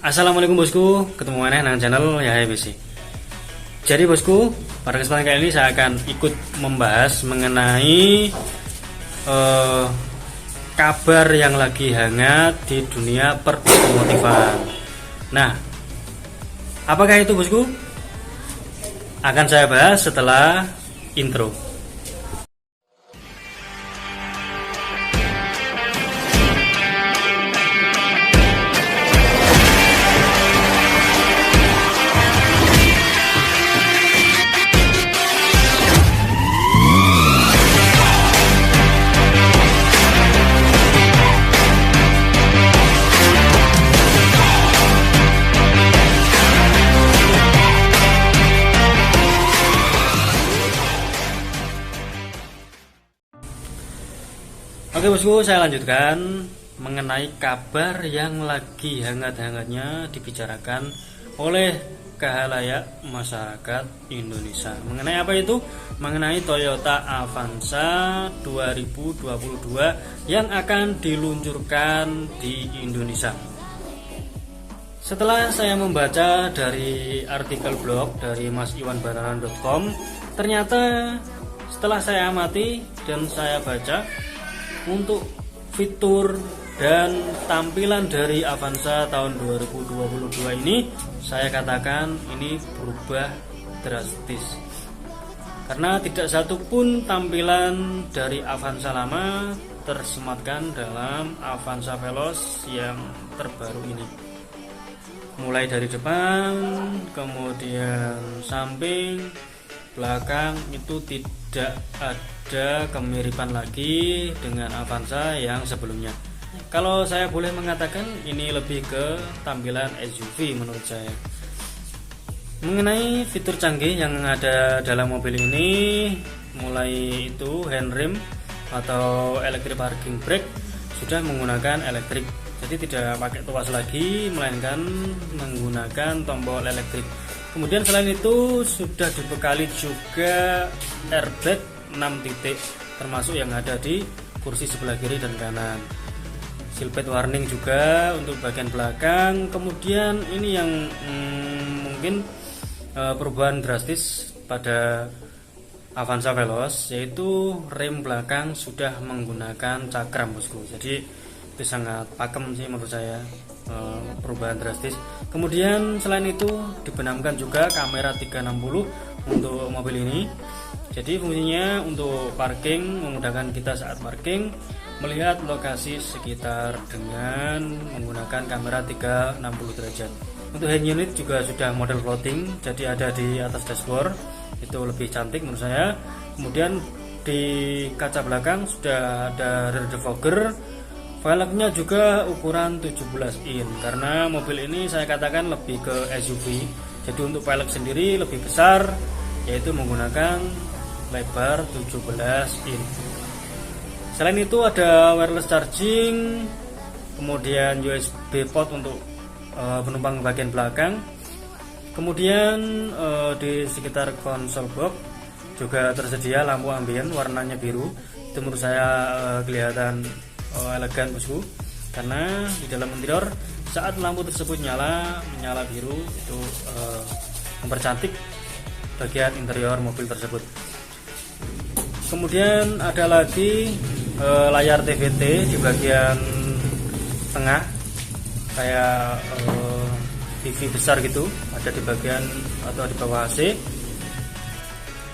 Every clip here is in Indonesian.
Assalamualaikum bosku, ketemu mana dengan channel Yahya BC. Jadi bosku, pada kesempatan kali ini saya akan ikut membahas mengenai kabar yang lagi hangat di dunia perotomotifan. Nah, apakah itu bosku? Akan saya bahas setelah intro. Oke bosku, saya lanjutkan mengenai kabar yang lagi hangat-hangatnya dibicarakan oleh khalayak masyarakat Indonesia. Mengenai apa itu? Mengenai Toyota Avanza 2022 yang akan diluncurkan di Indonesia. Setelah saya membaca dari artikel blog dari masiwanbanaran.com, ternyata setelah saya amati dan saya baca, untuk fitur dan tampilan dari Avanza tahun 2022 ini, saya katakan ini berubah drastis. Karena tidak satu pun tampilan dari Avanza lama tersematkan dalam Avanza Veloz yang terbaru ini. Mulai dari depan, kemudian samping, belakang itu tidak ada kemiripan lagi dengan Avanza yang sebelumnya. Kalau saya boleh mengatakan ini lebih ke tampilan SUV menurut saya. Mengenai fitur canggih yang ada dalam mobil ini, mulai itu handrem atau electric parking brake sudah menggunakan elektrik. Jadi tidak pakai tuas lagi, melainkan menggunakan tombol elektrik. Kemudian selain itu sudah dibekali juga airbag 6 titik, termasuk yang ada di kursi sebelah kiri dan kanan. Seatbelt warning juga untuk bagian belakang. Kemudian ini yang mungkin perubahan drastis pada Avanza Veloz, yaitu rem belakang sudah menggunakan cakram bosku. Jadi itu sangat pakem sih menurut saya, perubahan drastis. Kemudian selain itu dibenamkan juga kamera 360 untuk mobil ini. Jadi fungsinya untuk parking, memudahkan kita saat parking, melihat lokasi sekitar dengan menggunakan kamera 360 derajat. Untuk hand unit juga sudah model floating, jadi ada di atas dashboard, itu lebih cantik menurut saya. Kemudian di kaca belakang sudah ada rear defogger. Velgnya juga ukuran 17 in, karena mobil ini saya katakan lebih ke SUV. Jadi untuk velg sendiri lebih besar, yaitu menggunakan lebar 17 in. Selain itu ada wireless charging, kemudian USB port untuk penumpang bagian belakang. Kemudian di sekitar konsol box juga tersedia lampu ambien warnanya biru. Itu menurut saya kelihatan elegan bosku, karena di dalam interior saat lampu tersebut menyala biru, itu mempercantik bagian interior mobil tersebut. Kemudian ada lagi layar TVT di bagian tengah, kayak TV besar gitu, ada di bagian atau di bawah AC.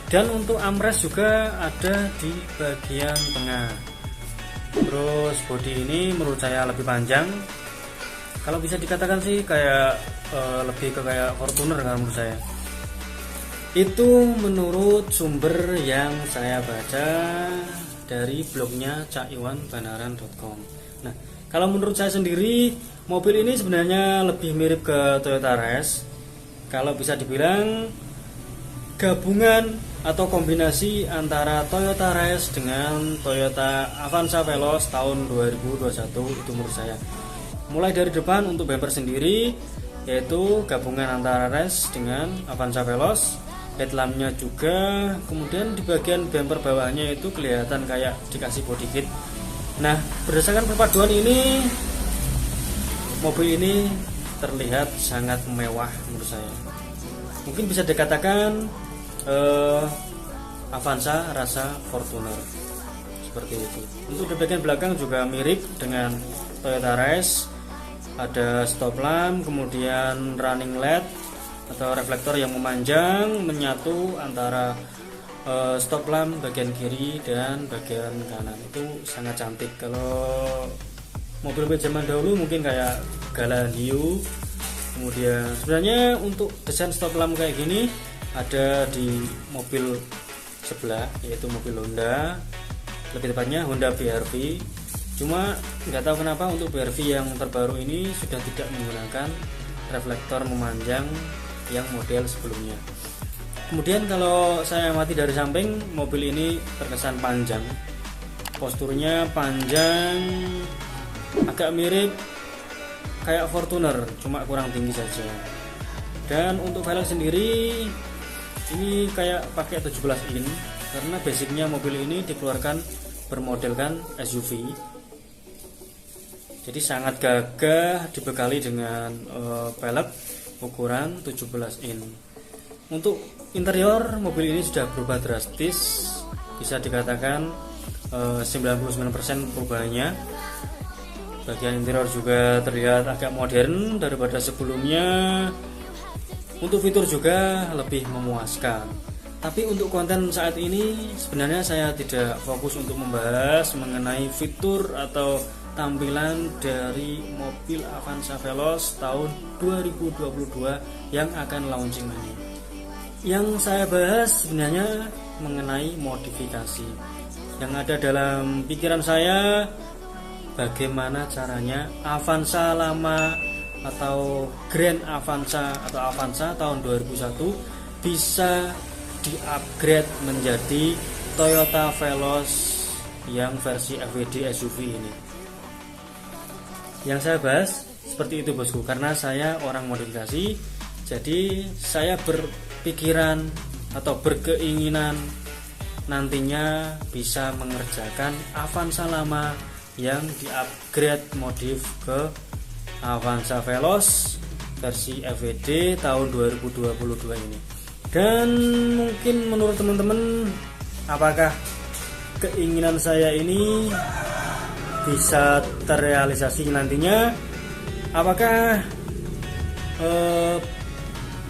Dan untuk armrest juga ada di bagian tengah. Terus bodi ini menurut saya lebih panjang. Kalau bisa dikatakan sih kayak lebih ke kayak Fortuner kan menurut saya. Itu menurut sumber yang saya baca dari blognya caiwanbanaran.com. Nah, kalau menurut saya sendiri, mobil ini sebenarnya lebih mirip ke Toyota Rush. Kalau bisa dibilang gabungan atau kombinasi antara Toyota Rush dengan Toyota Avanza Veloz tahun 2021 itu menurut saya. Mulai dari depan untuk bumper sendiri, yaitu gabungan antara Rush dengan Avanza Veloz. Headlampnya juga, kemudian di bagian bumper bawahnya itu kelihatan kayak dikasih body kit. Nah, berdasarkan perpaduan ini, mobil ini terlihat sangat mewah menurut saya. Mungkin bisa dikatakan Avanza rasa Fortuner seperti itu. Untuk di bagian belakang juga mirip dengan Toyota Race, ada stop lamp, kemudian running LED atau reflektor yang memanjang menyatu antara stop lamp bagian kiri dan bagian kanan. Itu sangat cantik. Kalau mobil zaman dahulu mungkin kayak Galan Hiu. Kemudian sebenarnya untuk desain stop lamp kayak gini ada di mobil sebelah, yaitu mobil Honda, lebih tepatnya Honda BR-V. Cuma nggak tahu kenapa untuk BR-V yang terbaru ini sudah tidak menggunakan reflektor memanjang yang model sebelumnya. Kemudian kalau saya amati dari samping, mobil ini terkesan panjang, posturnya panjang, agak mirip kayak Fortuner, cuma kurang tinggi saja. Dan untuk velg sendiri ini kayak pakai 17 in, karena basicnya mobil ini dikeluarkan bermodelkan SUV. Jadi sangat gagah, dibekali dengan velg ukuran 17 in. Untuk interior mobil ini sudah berubah drastis, bisa dikatakan 99% perubahannya. Bagian interior juga terlihat agak modern daripada sebelumnya. Untuk fitur juga lebih memuaskan. Tapi untuk konten saat ini sebenarnya saya tidak fokus untuk membahas mengenai fitur atau tampilan dari mobil Avanza Veloz tahun 2022 yang akan launching ini. Yang saya bahas sebenarnya mengenai modifikasi. Yang ada dalam pikiran saya, bagaimana caranya Avanza lama atau Grand Avanza atau Avanza tahun 2001 bisa di-upgrade menjadi Toyota Veloz yang versi FWD SUV ini. Yang saya bahas seperti itu bosku, karena saya orang modifikasi, jadi saya berpikiran atau berkeinginan nantinya bisa mengerjakan Avanza lama yang di-upgrade modif ke Avanza Veloz versi FWD tahun 2022 ini. Dan mungkin menurut teman-teman, apakah keinginan saya ini bisa terrealisasi nantinya? Apakah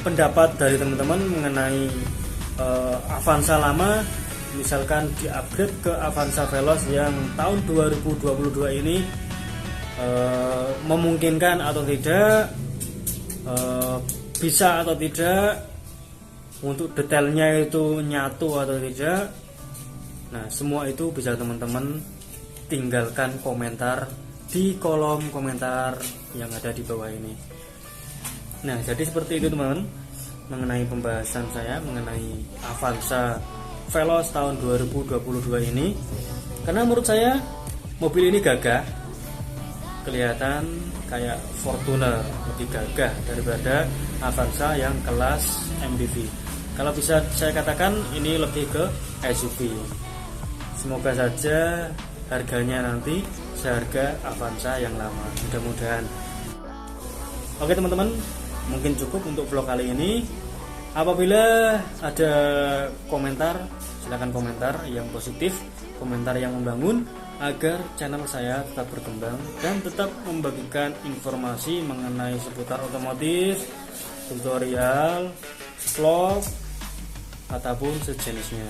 pendapat dari teman-teman mengenai Avanza lama misalkan di-upgrade ke Avanza Veloz yang tahun 2022 ini memungkinkan atau tidak, bisa atau tidak, untuk detailnya itu nyatu atau tidak. Nah, semua itu bisa teman-teman tinggalkan komentar di kolom komentar yang ada di bawah ini. Nah, jadi seperti itu teman-teman mengenai pembahasan saya mengenai Avanza Veloz tahun 2022 ini. Karena menurut saya mobil ini gagah, kelihatan kayak Fortuner, lebih gagah daripada Avanza yang kelas MPV. Kalau bisa saya katakan ini lebih ke SUV. Semoga saja harganya nanti seharga Avanza yang lama, mudah-mudahan. Oke teman-teman, mungkin cukup untuk vlog kali ini. Apabila ada komentar, silakan komentar yang positif, komentar yang membangun, agar channel saya tetap berkembang dan tetap membagikan informasi mengenai seputar otomotif, tutorial, vlog, ataupun sejenisnya.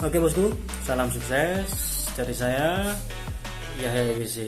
Oke bosku, salam sukses dari saya, Yahya WC.